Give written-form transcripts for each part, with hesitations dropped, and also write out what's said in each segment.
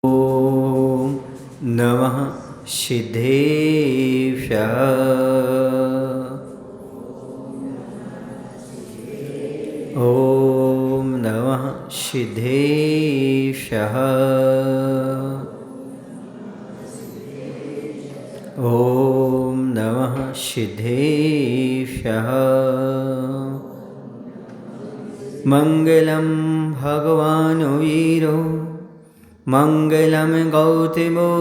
ॐ नमः सिद्धेभ्यः। ॐ नमः सिद्धेभ्यः। ॐ नमः सिद्धेभ्यः। मङ्गलं भगवान् वीरो मङ्गलं गौतमो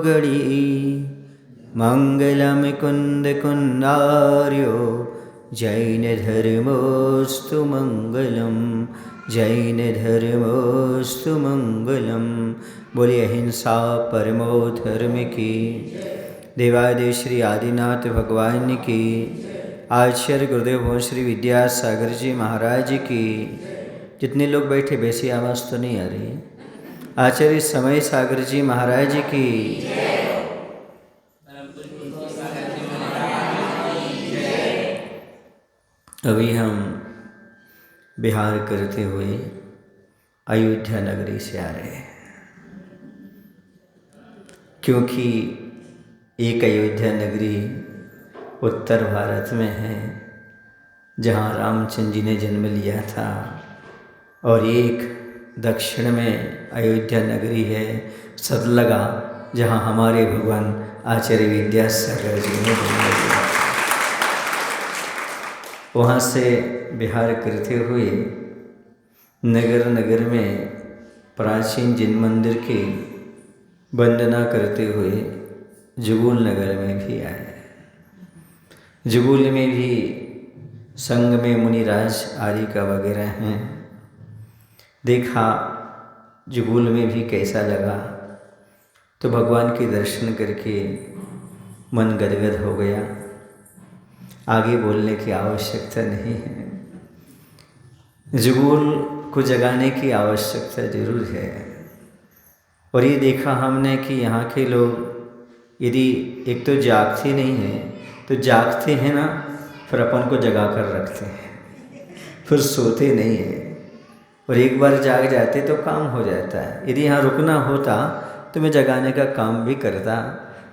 गणी मङ्गलं कुन्दकुन्दार्यो जैनधर्मोऽस्तु मङ्गलं जैनधर्मोऽस्तु मङ्गलं। बोलिए अहिंसा परमो धर्म की, देवादेव श्री आदिनाथ भगवान की, आचार्य गुरुदेव भगवान श्री विद्यासागर जी महाराज की। जितने लोग बैठे वैसी आवाज़ तो नहीं आ रही। आचार्य समय सागर जी महाराज की। अभी हम बिहार करते हुए अयोध्या नगरी से आ रहे हैं, क्योंकि एक अयोध्या नगरी उत्तर भारत में है जहाँ रामचंद्र जी ने जन्म लिया था, और एक दक्षिण में अयोध्या नगरी है सतलगा, जहाँ हमारे भगवान आचार्य विद्यासागर जी ने जन्म लिया। वहाँ से बिहार करते हुए नगर नगर में प्राचीन जिन मंदिर की वंदना करते हुए जुगुल नगर में भी आए। जुगुल में भी संग में मुनिराज आदि का वगैरह हैं। देखा जुगुल में भी कैसा लगा, तो भगवान के दर्शन करके मन गदगद हो गया। आगे बोलने की आवश्यकता नहीं है, जुगुल को जगाने की आवश्यकता जरूर है। और ये देखा हमने कि यहाँ के लोग यदि एक तो जागते नहीं हैं, तो जागते हैं ना, फिर अपन को जगा कर रखते हैं, फिर सोते नहीं हैं। और एक बार जाग जाते तो काम हो जाता है। यदि यहाँ रुकना होता तो मैं जगाने का काम भी करता,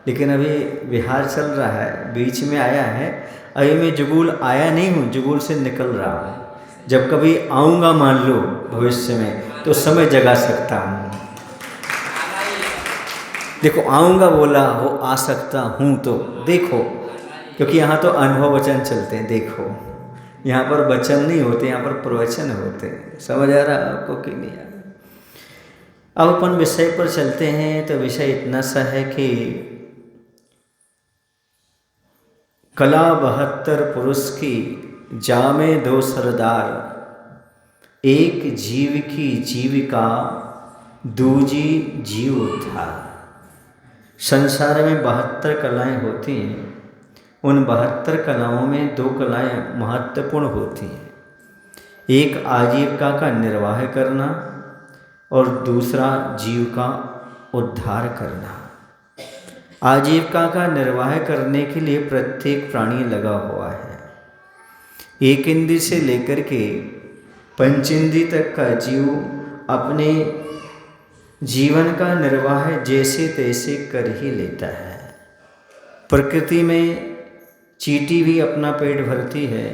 लेकिन अभी बिहार चल रहा है, बीच में आया है। अभी मैं जुगुल आया नहीं हूँ, जुगुल से निकल रहा हूँ। जब कभी आऊँगा मान लो भविष्य में, तो समय जगा सकता हूँ। देखो आऊँगा बोला हो, आ सकता हूँ, तो देखो, क्योंकि यहाँ तो अनुभव वचन चलते हैं। देखो यहाँ पर वचन नहीं होते, यहाँ पर प्रवचन होते हैं। समझ आ रहा आपको कि नहीं आ रहा? अब अपन विषय पर चलते हैं। तो विषय इतना सा है कि कला 72 पुरुष की जामे 2 सरदार, एक जीव की जीविका दूजी जीव उद्धार। संसार में 72 कलाएं होती हैं। उन 72 कलाओं में 2 कलाएं महत्वपूर्ण होती हैं। एक आजीविका का निर्वाह करना और दूसरा जीव का उद्धार करना। आजीविका का निर्वाह करने के लिए प्रत्येक प्राणी लगा हुआ है। एक इंद्री से लेकर के पंचेंद्री तक का जीव अपने जीवन का निर्वाह जैसे तैसे कर ही लेता है। प्रकृति में चींटी भी अपना पेट भरती है,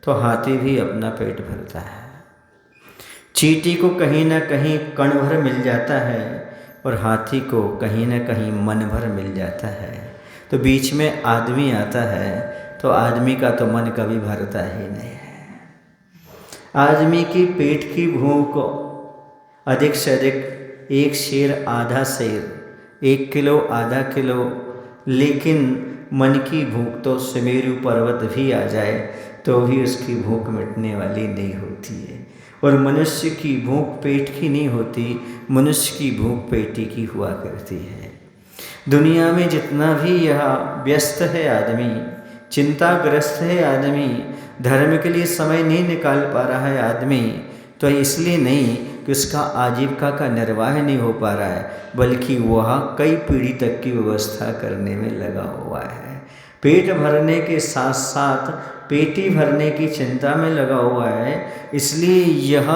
तो हाथी भी अपना पेट भरता है। चींटी को कहीं ना कहीं कण भर मिल जाता है, और हाथी को कहीं ना कहीं मन भर मिल जाता है। तो बीच में आदमी आता है, तो आदमी का तो मन कभी भरता ही नहीं है। आदमी की पेट की भूख अधिक से अधिक 1 शेर आधा शेर, 1 किलो आधा किलो, लेकिन मन की भूख तो सुमेरु पर्वत भी आ जाए तो भी उसकी भूख मिटने वाली नहीं होती है। और मनुष्य की भूख पेट की नहीं होती, मनुष्य की भूख पेटी की हुआ करती है। दुनिया में जितना भी यह व्यस्त है आदमी, चिंताग्रस्त है आदमी, धर्म के लिए समय नहीं निकाल पा रहा है आदमी, तो इसलिए नहीं कि उसका आजीविका का निर्वाह नहीं हो पा रहा है, बल्कि वह कई पीढ़ी तक की व्यवस्था करने में लगा हुआ है। पेट भरने के साथ साथ पेटी भरने की चिंता में लगा हुआ है, इसलिए यह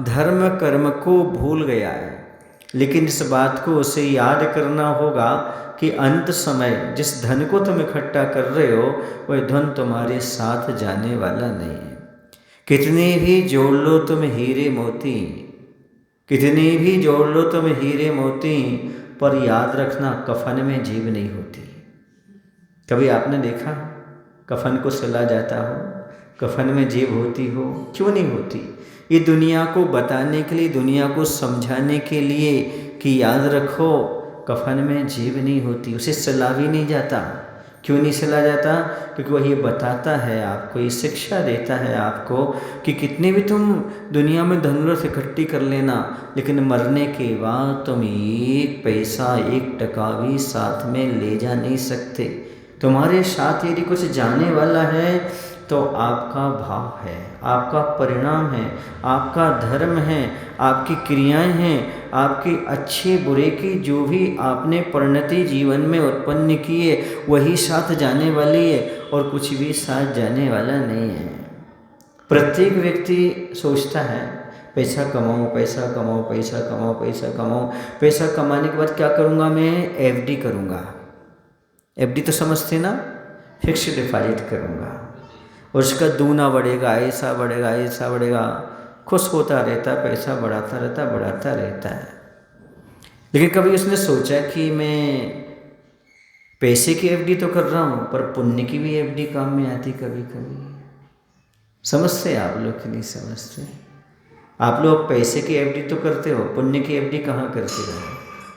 धर्म कर्म को भूल गया है। लेकिन इस बात को उसे याद करना होगा कि अंत समय जिस धन को तुम इकट्ठा कर रहे हो वह धन तुम्हारे साथ जाने वाला नहीं है। कितने भी जोड़ लो तुम हीरे मोती, कितने भी जोड़ लो तुम हीरे मोती, पर याद रखना कफन में जेब नहीं होती। कभी आपने देखा कफन को सिला जाता हो, कफन में जेब होती हो? क्यों नहीं होती? ये दुनिया को बताने के लिए, दुनिया को समझाने के लिए कि याद रखो कफन में जेब नहीं होती। उसे सिला भी नहीं जाता। क्यों नहीं सिला जाता? क्योंकि वह ये बताता है आपको, ये शिक्षा देता है आपको कि कितनी भी तुम दुनिया में धनदौलत इकट्ठी कर लेना, लेकिन मरने के बाद तुम एक पैसा, एक टका भी साथ में ले जा नहीं सकते। तुम्हारे साथ यदि कुछ जाने वाला है तो आपका भाव है, आपका परिणाम है, आपका धर्म है, आपकी क्रियाएं हैं, आपके अच्छे बुरे की जो भी आपने परिणति जीवन में उत्पन्न की है वही साथ जाने वाली है, और कुछ भी साथ जाने वाला नहीं है। प्रत्येक व्यक्ति सोचता है पैसा कमाऊँ, पैसा कमाऊँ, पैसा कमाऊँ, पैसा कमाऊँ, पैसा कमाने के बाद क्या करूँगा? मैं एफडी करूँगा। एफडी तो समझते ना, फिक्स्ड डिपॉजिट करूँगा और उसका दूना बढ़ेगा, ऐसा बढ़ेगा, ऐसा बढ़ेगा, खुश होता रहता, पैसा बढ़ाता रहता, बढ़ाता रहता है। लेकिन कभी उसने सोचा कि मैं पैसे की एफडी तो कर रहा हूँ पर पुण्य की भी एफडी काम में आती कभी कभी। समझते आप लोग कि नहीं समझते? आप लोग पैसे की एफडी तो करते हो, पुण्य की एफडी कहाँ करते हो?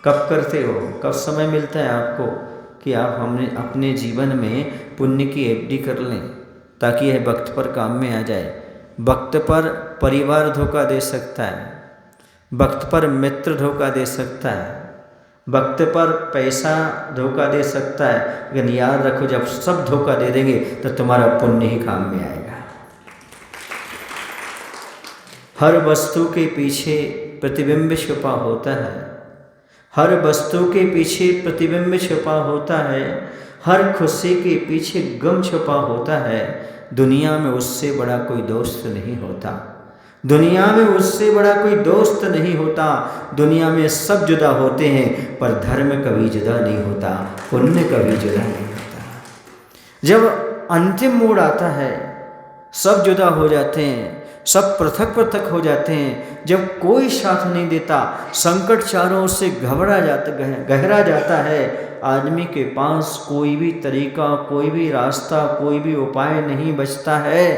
कब करते हो? कब समय मिलता है आपको कि आप हमने अपने जीवन में पुण्य की एफडी कर लें ताकि यह वक्त पर काम में आ जाए। वक्त पर परिवार धोखा दे सकता है, वक्त पर मित्र धोखा दे सकता है, वक्त पर पैसा धोखा दे सकता है, लेकिन याद रखो जब सब धोखा दे देंगे तो तुम्हारा पुण्य ही काम में आएगा। हर वस्तु के पीछे प्रतिबिंब छुपा होता है, हर वस्तु के पीछे प्रतिबिंब छुपा होता है, हर खुशी के पीछे गम छुपा होता है। दुनिया में उससे बड़ा कोई दोस्त नहीं होता, दुनिया में उससे बड़ा कोई दोस्त नहीं होता। दुनिया में सब जुदा होते हैं पर धर्म कभी जुदा नहीं होता, पुण्य कभी जुदा नहीं होता। जब अंतिम मोड़ आता है सब जुदा हो जाते हैं, सब पृथक पृथक हो जाते हैं, जब कोई साथ नहीं देता, संकट चारों ओर से गहरा जाता है, आदमी के पास कोई भी तरीका, कोई भी रास्ता, कोई भी उपाय नहीं बचता है,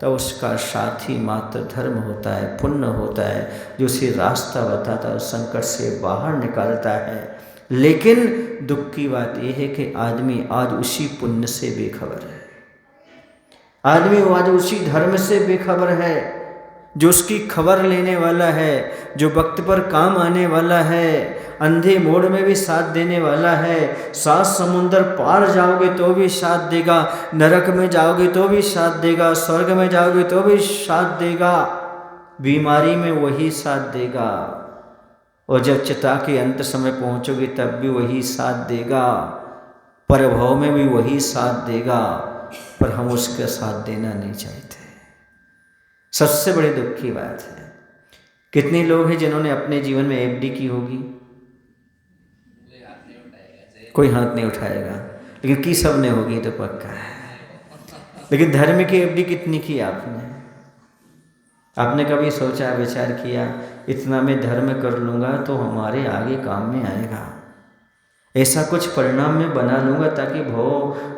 तो उसका साथी मात्र धर्म होता है, पुण्य होता है, जो उसे रास्ता बताता है, संकट से बाहर निकालता है। लेकिन दुख की बात यह है कि आदमी आज उसी पुण्य से बेखबर है, आदमी आज उसी धर्म से बेखबर है जो उसकी खबर लेने वाला है, जो वक्त पर काम आने वाला है, अंधे मोड़ में भी साथ देने वाला है। 7 समुंदर पार जाओगे तो भी साथ देगा, नरक में जाओगे तो भी साथ देगा, स्वर्ग में जाओगे तो भी साथ देगा, बीमारी में वही साथ देगा, और जब चिता के अंत समय पहुंचोगे तब भी वही साथ देगा, परभव में भी वही साथ देगा, पर हम उसका साथ देना नहीं चाहते। सबसे बड़ी दुख की बात है, कितने लोग हैं जिन्होंने अपने जीवन में एफडी की होगी? कोई हाथ नहीं उठाएगा, लेकिन की सब ने होगी तो पक्का है। लेकिन धर्म की एफडी कितनी की आपने? आपने कभी सोचा, विचार किया इतना मैं धर्म कर लूँगा तो हमारे आगे काम में आएगा, ऐसा कुछ परिणाम में बना लूँगा ताकि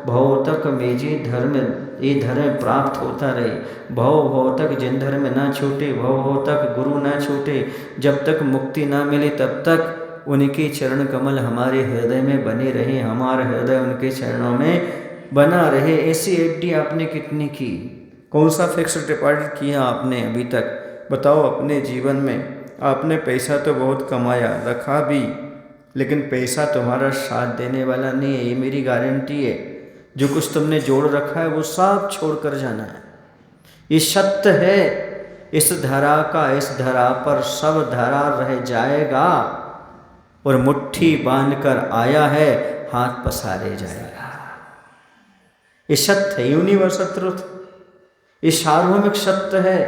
भव तक मेजे धर्म ये धर्म प्राप्त होता रहे, भव तक जिन धर्म ना छूटे, भव तक गुरु ना छूटे, जब तक मुक्ति ना मिले तब तक उनके चरण कमल हमारे हृदय में बने रहे, हमारा हृदय उनके चरणों में बना रहे। ऐसी एफडी आपने कितनी की? कौन सा फिक्स्ड डिपॉजिट किया आपने अभी तक? बताओ अपने जीवन में। आपने पैसा तो बहुत कमाया, रखा भी, लेकिन पैसा तुम्हारा साथ देने वाला नहीं है, ये मेरी गारंटी है। जो कुछ तुमने जोड़ रखा है वो सब छोड़ कर जाना है, ये सत्य है। इस धरा का, इस धरा पर सब धरा रह जाएगा, और मुट्ठी बांधकर आया है हाथ पसारे जाएगा। ये सत्य है, यूनिवर्सल ट्रुथ, ये सार्वभौमिक सत्य है।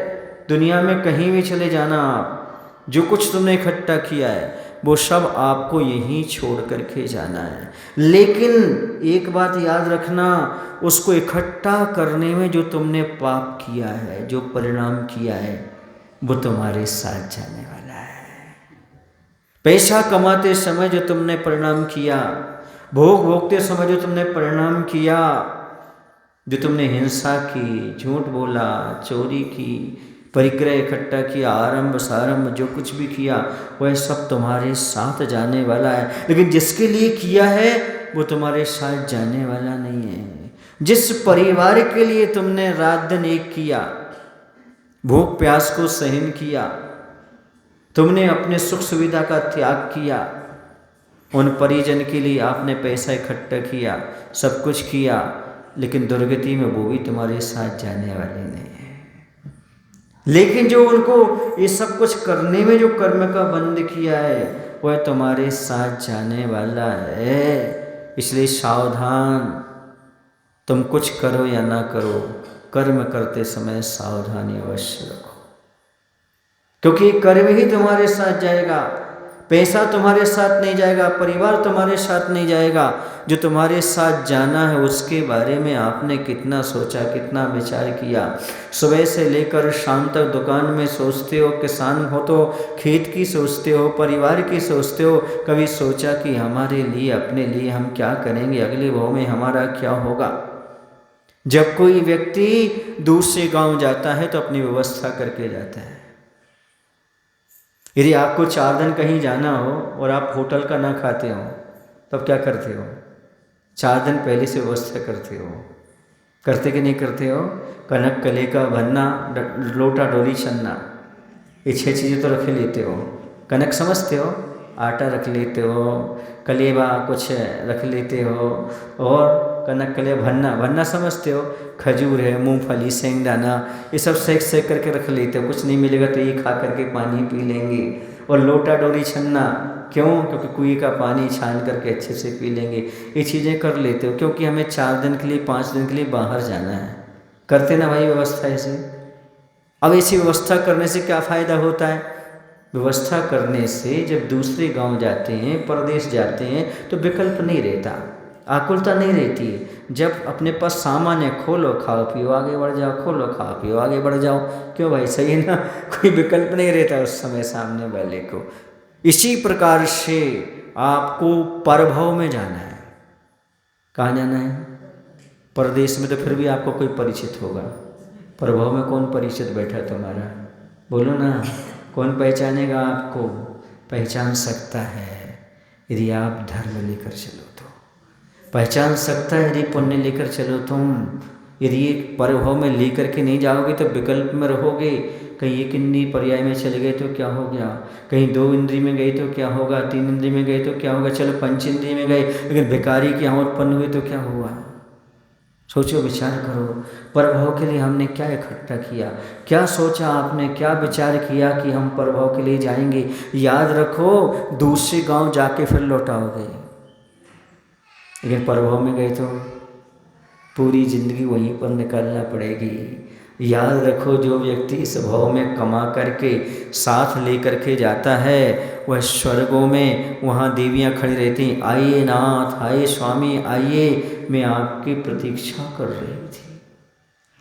दुनिया में कहीं भी चले जाना आप, जो कुछ तुमने इकट्ठा किया है, वो सब आपको यहीं छोड़ करके जाना है। लेकिन एक बात याद रखना, उसको इकट्ठा करने में जो तुमने पाप किया है, जो परिणाम किया है, वो तुम्हारे साथ जाने वाला है। पैसा कमाते समय जो तुमने परिणाम किया, भोग भोगते समय जो तुमने परिणाम किया, जो तुमने हिंसा की, झूठ बोला, चोरी की, परिग्रह इकट्ठा किया, आरंभ सारंभ जो कुछ भी किया, वह सब तुम्हारे साथ जाने वाला है। लेकिन जिसके लिए किया है वो तुम्हारे साथ जाने वाला नहीं है। जिस परिवार के लिए तुमने रात दिन एक किया, भूख प्यास को सहन किया, तुमने अपने सुख सुविधा का त्याग किया, उन परिजन के लिए आपने पैसा इकट्ठा किया, सब कुछ किया, लेकिन दुर्गति में वो भी तुम्हारे साथ जाने वाले नहीं है। लेकिन जो उनको ये सब कुछ करने में जो कर्म का बंध किया है, वह तुम्हारे साथ जाने वाला है। इसलिए सावधान, तुम कुछ करो या ना करो, कर्म करते समय सावधानी अवश्य रखो, क्योंकि कर्म ही तुम्हारे साथ जाएगा। पैसा तुम्हारे साथ नहीं जाएगा, परिवार तुम्हारे साथ नहीं जाएगा। जो तुम्हारे साथ जाना है उसके बारे में आपने कितना सोचा, कितना विचार किया। सुबह से लेकर शाम तक दुकान में सोचते हो, किसान हो तो खेत की सोचते हो, परिवार की सोचते हो। कभी सोचा कि हमारे लिए, अपने लिए हम क्या करेंगे, अगले भाव में हमारा क्या होगा। जब कोई व्यक्ति दूसरे गांव जाता है तो अपनी व्यवस्था करके जाता है। यदि आपको 4 दिन कहीं जाना हो और आप होटल का ना खाते हो, तब क्या करते हो? 4 दिन पहले से व्यवस्था करते हो। करते कि नहीं करते हो? कनक, कले का भन्ना, लोटा, डोली, छन्ना, ये 6 चीज़ें तो रख लेते हो। कनक समझते हो? आटा रख लेते हो, कलेवा कुछ रख लेते हो, और कनक, कले, भन्ना समझते हो? खजूर है, मूंगफली, सेंगदाना, ये सब सेक करके रख लेते हो। कुछ नहीं मिलेगा तो ये खा करके पानी पी लेंगे। और लोटा, डोरी, छन्ना, क्यों? क्योंकि कुएं का पानी छान करके अच्छे से पी लेंगे। ये चीज़ें कर लेते हो क्योंकि हमें 4 दिन के लिए, 5 दिन के लिए बाहर जाना है। करते ना भाई व्यवस्था ऐसे। अब ऐसी व्यवस्था करने से क्या फ़ायदा होता है? व्यवस्था करने से जब दूसरे गांव जाते हैं, परदेश जाते हैं, तो विकल्प नहीं रहता, आकुलता नहीं रहती है। जब अपने पास सामान है, खोलो खाओ पियो आगे बढ़ जाओ, खोलो खाओ पियो आगे बढ़ जाओ। क्यों भाई, सही है ना? कोई विकल्प नहीं रहता उस समय सामने वाले को। इसी प्रकार से आपको परभव में जाना है। कहाँ जाना है? परदेश में तो फिर भी आपको कोई परिचित होगा, परभव में कौन परिचित बैठा तुम्हारा? बोलो ना, कौन पहचानेगा आपको? पहचान सकता है यदि आप धर्म लेकर चलो तो, पहचान सकता है यदि पुण्य लेकर चलो तुम। यदि एक परभव में लेकर के नहीं जाओगे तो विकल्प में रहोगे। कहीं एक इंद्रिय पर्याय में चले गए तो क्या हो गया, कहीं 2 इंद्रिय में गए तो क्या होगा, 3 इंद्रिय में गए तो क्या होगा, चलो 5 इंद्रिय में गए, लेकिन भिखारी के यहाँ उत्पन्न हुए तो क्या हुआ? सोचो, विचार करो, परभव के लिए हमने क्या इकट्ठा किया, क्या सोचा आपने, क्या विचार किया कि हम परभव के लिए जाएंगे। याद रखो, दूसरे गांव जाके फिर लौटाओगे, लेकिन परभव में गए तो पूरी ज़िंदगी वहीं पर निकालना पड़ेगी। याद रखो, जो व्यक्ति इस भव में कमा करके साथ लेकर के जाता है, वह स्वर्गों में वहाँ देवियाँ खड़ी रहती, आइए नाथ, आइए स्वामी, आइए, मैं आपकी प्रतीक्षा कर रही थी।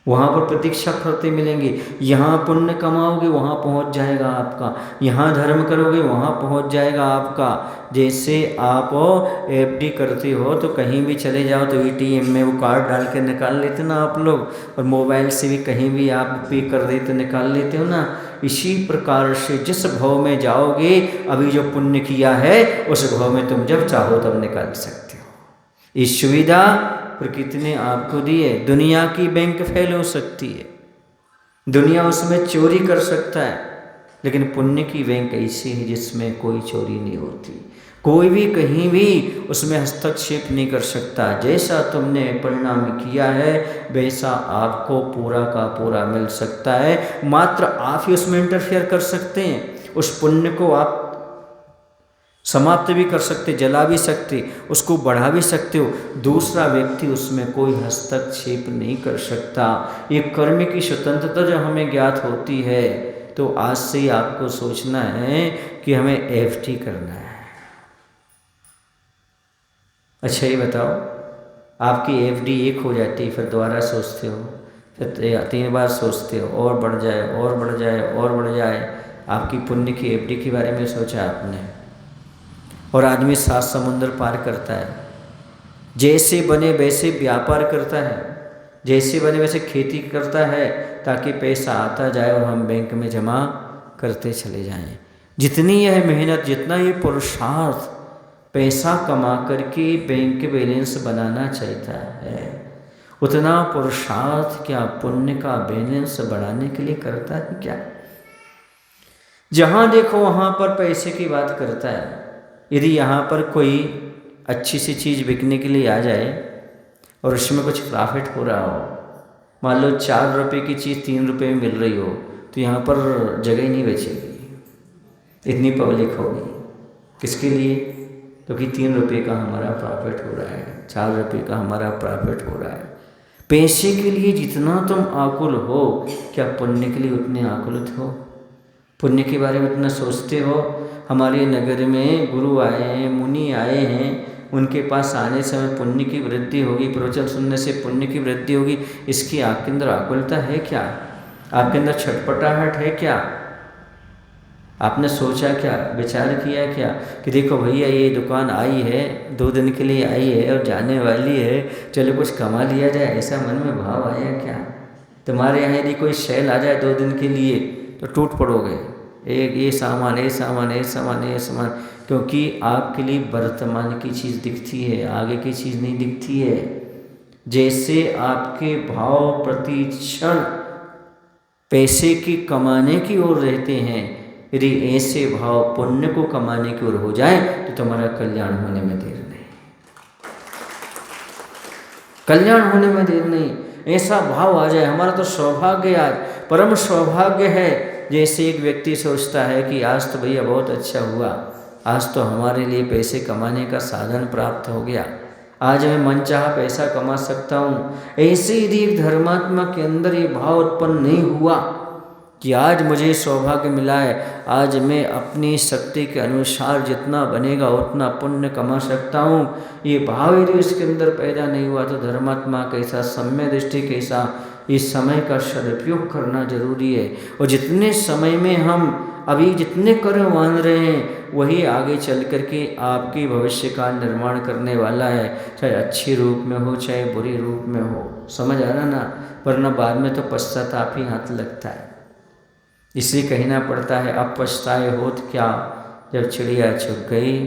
वहाँ पर प्रतीक्षा करते मिलेंगे। यहाँ पुण्य कमाओगे वहाँ पहुँच जाएगा आपका, यहाँ धर्म करोगे वहाँ पहुँच जाएगा आपका। जैसे आप एफडी करते हो तो कहीं भी चले जाओ तो एटीएम में वो कार्ड डाल के निकाल लेते ना आप लोग, और मोबाइल से भी कहीं भी आप पे कर देते निकाल लेते हो ना। इसी प्रकार से जिस भव में जाओगे, अभी जो पुण्य किया है उस भव में तुम जब चाहो तब निकाल सकते हो। इस सुविधा प्रकृति ने आपको दी है। दुनिया की बैंक फेल हो सकती है, दुनिया उसमें चोरी कर सकता है, लेकिन पुण्य की बैंक ऐसी है जिसमें कोई चोरी नहीं होती, कोई भी कहीं भी उसमें हस्तक्षेप नहीं कर सकता। जैसा तुमने परिणाम किया है वैसा आपको पूरा का पूरा मिल सकता है। मात्र आप ही उसमें इंटरफेयर कर सकते हैं। उस पुण्य को आप समाप्त भी कर सकते, जला भी सकते, उसको बढ़ा भी सकते हो। दूसरा व्यक्ति उसमें कोई हस्तक्षेप नहीं कर सकता। ये कर्म की स्वतंत्रता जब हमें ज्ञात होती है तो आज से ही आपको सोचना है कि हमें एफडी करना है। अच्छा ये बताओ, आपकी एफडी 1 हो जाती है, फिर दोबारा सोचते हो, फिर 3 बार सोचते हो, और बढ़ जाए और बढ़ जाए और बढ़ जाए। आपकी पुण्य की एफडी के बारे में सोचा आपने? और आदमी 7 समुंदर पार करता है, जैसे बने वैसे व्यापार करता है, जैसे बने वैसे खेती करता है, ताकि पैसा आता जाए और हम बैंक में जमा करते चले जाएं। जितनी यह मेहनत, जितना ये पुरुषार्थ पैसा कमा करके बैंक बैलेंस बनाना चाहता है, उतना पुरुषार्थ क्या पुण्य का बैलेंस बढ़ाने के लिए करता है क्या? जहाँ देखो वहाँ पर पैसे की बात करता है। यदि यहाँ पर कोई अच्छी सी चीज़ बिकने के लिए आ जाए और उसमें कुछ प्रॉफिट हो रहा हो, मान लो 4 रुपये की चीज़ 3 रुपये में मिल रही हो, तो यहाँ पर जगह ही नहीं बचेगी, इतनी पब्लिक होगी। किसके लिए? क्योंकि 3 रुपये का हमारा प्रॉफिट हो रहा है, 4 रुपये का हमारा प्रॉफिट हो रहा है। पैसे के लिए जितना तुम आकुल हो, क्या पुण्य के लिए उतने आकुलित हो? पुण्य के बारे में उतना सोचते हो? हमारे नगर में गुरु आए हैं, मुनि आए हैं, उनके पास आने से हमें पुण्य की वृद्धि होगी, प्रवचन सुनने से पुण्य की वृद्धि होगी, इसकी आपके अंदर आकुलता है क्या? आपके अंदर छटपटाहट है क्या? आपने सोचा क्या, विचार किया क्या कि देखो भैया ये दुकान आई है, 2 दिन के लिए आई है और जाने वाली है, चलो कुछ कमा लिया जाए, ऐसा मन में भाव आया क्या? तुम्हारे यहाँ यदि कोई सेल आ जाए 2 दिन के लिए तो टूट पड़ोगे, एक ये सामान, ये सामान, ये सामान, ये सामान, क्योंकि आपके लिए वर्तमान की चीज़ दिखती है, आगे की चीज़ नहीं दिखती है। जैसे आपके भाव प्रति क्षण पैसे की कमाने की ओर रहते हैं, यदि ऐसे भाव पुण्य को कमाने की ओर हो जाए तो तुम्हारा कल्याण होने में देर नहीं, कल्याण होने में देर नहीं। ऐसा भाव आ जाए, हमारा तो सौभाग्य, आज परम सौभाग्य है। जैसे एक व्यक्ति सोचता है कि आज तो भैया बहुत अच्छा हुआ, आज तो हमारे लिए पैसे कमाने का साधन प्राप्त हो गया, आज मैं मनचाहा पैसा कमा सकता हूँ। ऐसे यदि एक धर्मात्मा के अंदर ये भाव उत्पन्न नहीं हुआ कि आज मुझे सौभाग्य मिला है, आज मैं अपनी शक्ति के अनुसार जितना बनेगा उतना पुण्य कमा सकता हूँ, ये भाव यदि इसके अंदर पैदा नहीं हुआ तो धर्मात्मा कैसा, सम्य दृष्टि कैसा, इस समय का सदुपयोग करना जरूरी है। और जितने समय में हम अभी जितने कर्म मान रहे हैं, वही आगे चल करके आपके भविष्य का निर्माण करने वाला है, चाहे अच्छे रूप में हो चाहे बुरे रूप में हो। समझ आ रहा ना? वरना बाद में तो पश्चाताप ही हाथ लगता है। इसलिए कहना पड़ता है, अब पछताए होत क्या, जब चिड़िया चुग गई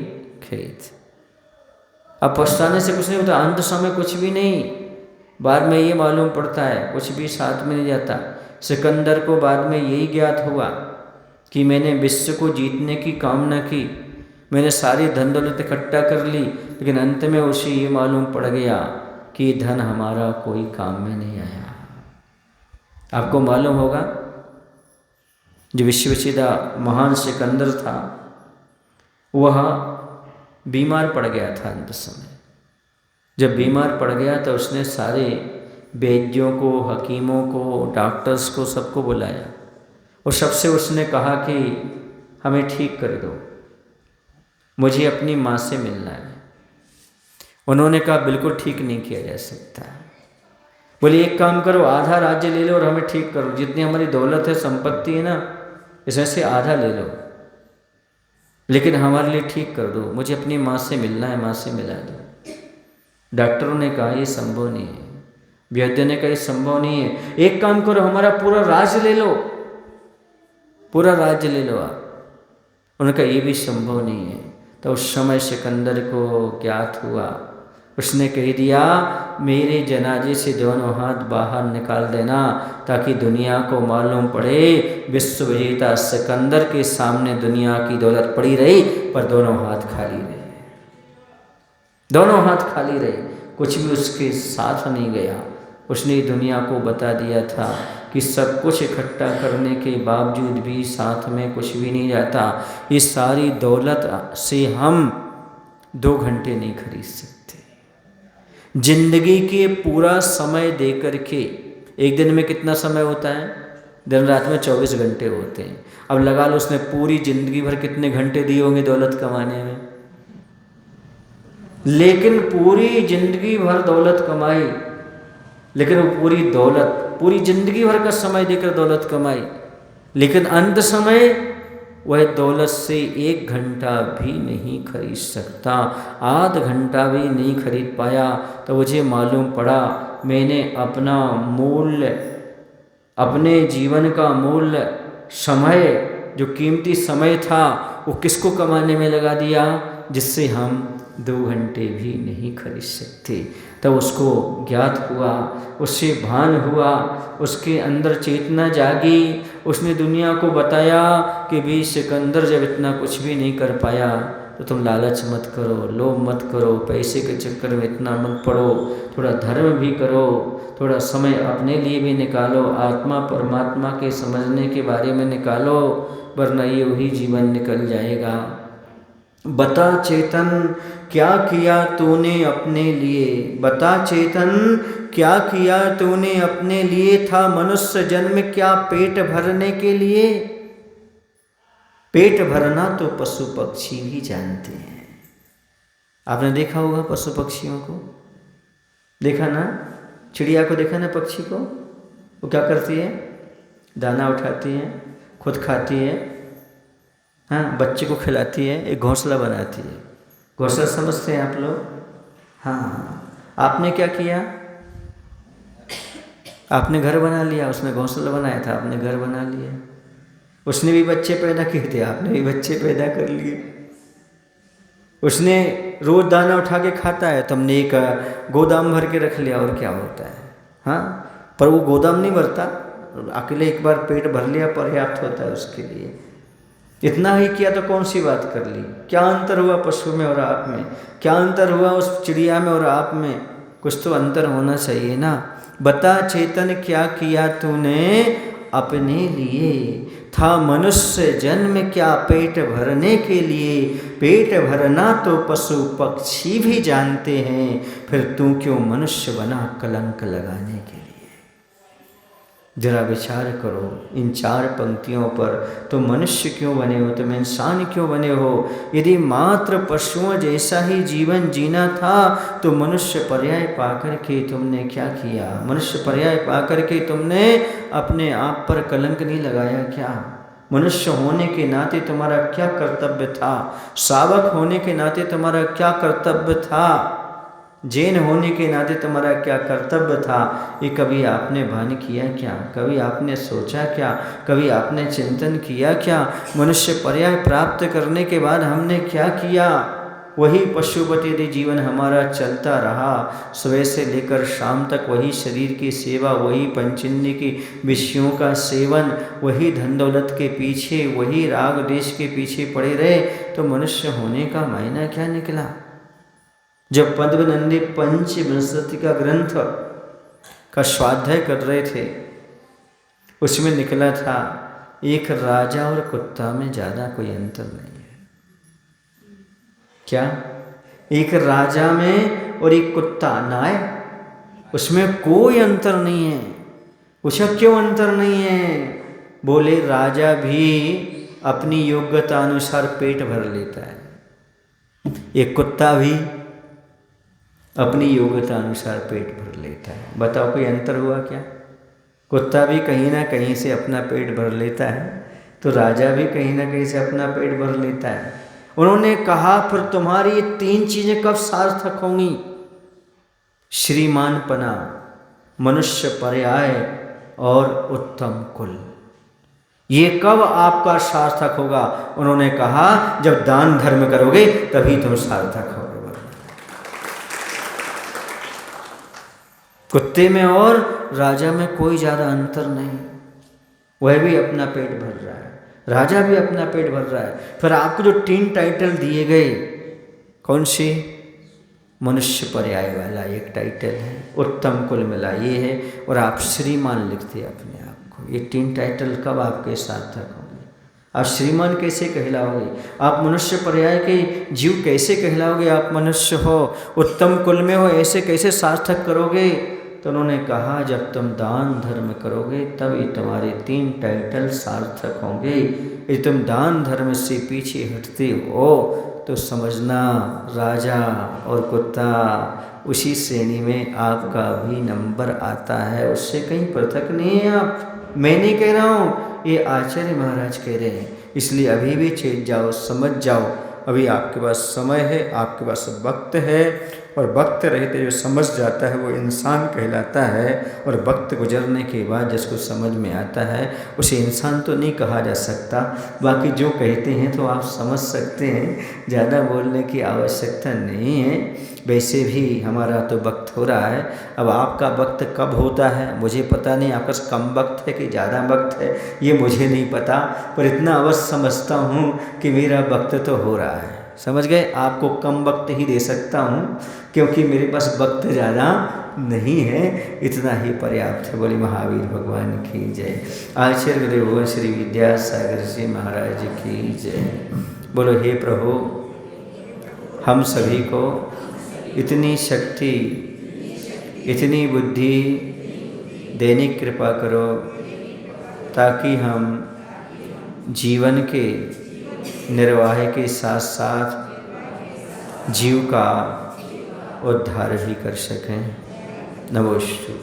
खेत। अब पछताने से कुछ नहीं होता, अंत समय कुछ भी नहीं, बाद में ये मालूम पड़ता है कुछ भी साथ में नहीं जाता। सिकंदर को बाद में यही ज्ञात हुआ कि मैंने विश्व को जीतने की कामना की, मैंने सारी धन दौलत इकट्ठा कर ली, लेकिन अंत में उसे ये मालूम पड़ गया कि धन हमारा कोई काम में नहीं आया। आपको मालूम होगा, जो विश्वविजेता महान सिकंदर था, वह बीमार पड़ गया था अंत समय। जब बीमार पड़ गया तो उसने सारे वैद्यों को, हकीमों को, डॉक्टर्स को, सबको बुलाया और सबसे उसने कहा कि हमें ठीक कर दो, मुझे अपनी माँ से मिलना है। उन्होंने कहा बिल्कुल ठीक नहीं किया जा सकता। बोले एक काम करो, आधा राज्य ले लो और हमें ठीक करो, जितनी हमारी दौलत है, संपत्ति है ना, इसमें से आधा ले लो, लेकिन हमारे लिए ठीक कर दो, मुझे अपनी माँ से मिलना है, माँ से मिला दो। डॉक्टरों ने कहा ये संभव नहीं है, वैद्य ने कहा ये संभव नहीं है, एक काम करो, हमारा पूरा राज्य ले लो, पूरा राज्य ले लो आप। उन्होंने कहा ये भी संभव नहीं है। तो उस समय सिकंदर को ज्ञात हुआ, उसने कह दिया मेरे जनाजे से दोनों हाथ बाहर निकाल देना, ताकि दुनिया को मालूम पड़े विश्व विजेता सिकंदर के सामने दुनिया की दौलत पड़ी रही पर दोनों हाथ खाली रहे, दोनों हाथ खाली रहे, कुछ भी उसके साथ नहीं गया। उसने दुनिया को बता दिया था कि सब कुछ इकट्ठा करने के बावजूद भी साथ में कुछ भी नहीं जाता। इस सारी दौलत से हम 2 घंटे नहीं खरीद सकते। जिंदगी के पूरा समय दे करके, एक दिन में कितना समय होता है? दिन रात में 24 घंटे होते हैं। अब लगा लो उसने पूरी जिंदगी भर कितने घंटे दिए होंगे दौलत कमाने में। लेकिन पूरी जिंदगी भर दौलत कमाई, लेकिन वो पूरी दौलत, पूरी जिंदगी भर का समय देकर दौलत कमाई, लेकिन अंत समय वह दौलत से 1 घंटा भी नहीं खरीद सकता, आध घंटा भी नहीं खरीद पाया। तो मुझे मालूम पड़ा मैंने अपना मूल्य, अपने जीवन का मूल्य, समय, जो कीमती समय था वो किसको कमाने में लगा दिया, जिससे हम 2 घंटे भी नहीं खरीद सकते। तब उसको ज्ञात हुआ, उससे भान हुआ, उसके अंदर चेतना जागी। उसने दुनिया को बताया कि भी सिकंदर जब इतना कुछ भी नहीं कर पाया तो तुम लालच मत करो, लोभ मत करो, पैसे के चक्कर में इतना मत पड़ो, थोड़ा धर्म भी करो, थोड़ा समय अपने लिए भी निकालो, आत्मा परमात्मा के समझने के बारे में निकालो, वरना ये वही जीवन निकल जाएगा। बता चेतन क्या किया तूने अपने लिए, बता चेतन क्या किया तूने अपने लिए, था मनुष्य जन्म क्या पेट भरने के लिए। पेट भरना तो पशु पक्षी भी जानते हैं। आपने देखा होगा पशु पक्षियों को, देखा ना, चिड़िया को देखा ना, पक्षी को, वो क्या करती है, दाना उठाती है, खुद खाती है, हाँ, बच्चे को खिलाती है, एक घोंसला बनाती है। घोंसला समझते हैं आप लोग? हाँ, आपने क्या किया, आपने घर बना लिया, उसने घोंसला बनाया था, आपने घर बना लिया। उसने भी बच्चे पैदा किए थे, आपने भी बच्चे पैदा कर लिए। उसने रोज दाना उठा के खाता है, तुमने एक गोदाम भर के रख लिया, और क्या होता है, हाँ, पर वो गोदाम नहीं भरता, अकेले एक बार पेट भर लिया पर्याप्त होता है उसके लिए। इतना ही किया तो कौन सी बात कर ली। क्या अंतर हुआ पशु में और आप में, क्या अंतर हुआ उस चिड़िया में और आप में, कुछ तो अंतर होना चाहिए ना। बता चेतन क्या किया तूने अपने लिए, था मनुष्य जन्म क्या पेट भरने के लिए। पेट भरना तो पशु पक्षी भी जानते हैं, फिर तू क्यों मनुष्य बना कलंक लगाने के लिए। जरा विचार करो इन 4 पंक्तियों पर, तो मनुष्य क्यों बने हो, तुम इंसान क्यों बने हो। यदि मात्र पशुओं जैसा ही जीवन जीना था तो मनुष्य पर्याय पाकर के तुमने क्या किया, मनुष्य पर्याय पाकर के तुमने अपने आप पर कलंक नहीं लगाया क्या। मनुष्य होने के नाते तुम्हारा क्या कर्तव्य था, सावक होने के नाते तुम्हारा क्या कर्तव्य था, जैन होने के नाते तुम्हारा क्या कर्तव्य था, ये कभी आपने भान किया क्या, कभी आपने सोचा क्या, कभी आपने चिंतन किया क्या। मनुष्य पर्याय प्राप्त करने के बाद हमने क्या किया, वही पशुपति यदि जीवन हमारा चलता रहा, सुबह से लेकर शाम तक वही शरीर की सेवा, वही पंचेंद्रिय की विषयों का सेवन, वही धन दौलत के पीछे, वही राग देश के पीछे पड़े रहे, तो मनुष्य होने का मायना क्या निकला। जब पद्मनंदी पंचविंशति का ग्रंथ का स्वाध्याय कर रहे थे, उसमें निकला था एक राजा और कुत्ता में ज़्यादा कोई अंतर नहीं है। क्या, एक राजा में और एक कुत्ता नाय, उसमें कोई अंतर नहीं है। पूछा क्यों अंतर नहीं है, बोले राजा भी अपनी योग्यता अनुसार पेट भर लेता है, एक कुत्ता भी अपनी योग्यता अनुसार पेट भर लेता है। बताओ कोई अंतर हुआ क्या। कुत्ता भी कहीं ना कहीं से अपना पेट भर लेता है, तो राजा भी कहीं ना कहीं से अपना पेट भर लेता है। उन्होंने कहा फिर तुम्हारी ये 3 चीज़ें कब सार्थक होंगी, श्रीमानपना, मनुष्य पर्याय और उत्तम कुल, ये कब आपका सार्थक होगा। उन्होंने कहा जब दान धर्म करोगे तभी तुम सार्थक होगे। कुत्ते में और राजा में कोई ज़्यादा अंतर नहीं, वह भी अपना पेट भर रहा है, राजा भी अपना पेट भर रहा है। फिर आपको जो 3 टाइटल दिए गए, कौन से, मनुष्य पर्याय वाला एक टाइटल है, उत्तम कुल मिला ये है, और आप श्रीमान लिखते अपने आप को। ये 3 टाइटल कब आपके सार्थक होंगे। आप श्रीमान कैसे कहलाओगे, आप मनुष्य पर्याय के जीव कैसे कहलाओगे, आप मनुष्य हो, उत्तम कुल में हो, ऐसे कैसे सार्थक करोगे। तो उन्होंने कहा जब तुम दान धर्म करोगे तभी तुम्हारे 3 टाइटल सार्थक होंगे। यदि तुम दान धर्म से पीछे हटते हो तो समझना राजा और कुत्ता उसी श्रेणी में आपका भी नंबर आता है, उससे कहीं पृथक नहीं है आप। मैं नहीं कह रहा हूँ, ये आचार्य महाराज कह रहे हैं। इसलिए अभी भी चेत जाओ, समझ जाओ, अभी आपके पास समय है, आपके पास वक्त है, और वक्त रहते जो समझ जाता है वो इंसान कहलाता है, और वक्त गुजरने के बाद जिसको समझ में आता है उसे इंसान तो नहीं कहा जा सकता। बाकी जो कहते हैं तो आप समझ सकते हैं, ज़्यादा बोलने की आवश्यकता नहीं है। वैसे भी हमारा तो वक्त हो रहा है, अब आपका वक्त कब होता है मुझे पता नहीं, आपका कम वक्त है कि ज़्यादा वक्त है ये मुझे नहीं पता, पर इतना अवश्य समझता हूँ कि मेरा वक्त तो हो रहा है। समझ गए? आपको कम वक्त ही दे सकता हूँ क्योंकि मेरे पास वक्त ज़्यादा नहीं है, इतना ही पर्याप्त है। बोले महावीर भगवान की जय। आचार्य गुरुदेव श्री विद्यासागर जी महाराज की जय। बोलो हे प्रभु, हम सभी को इतनी शक्ति, इतनी बुद्धि देने की कृपा करो ताकि हम जीवन के निर्वाह के साथ साथ जीव का उद्धार भी कर सकें। नमोस्तु।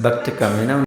वक्त कम है ना।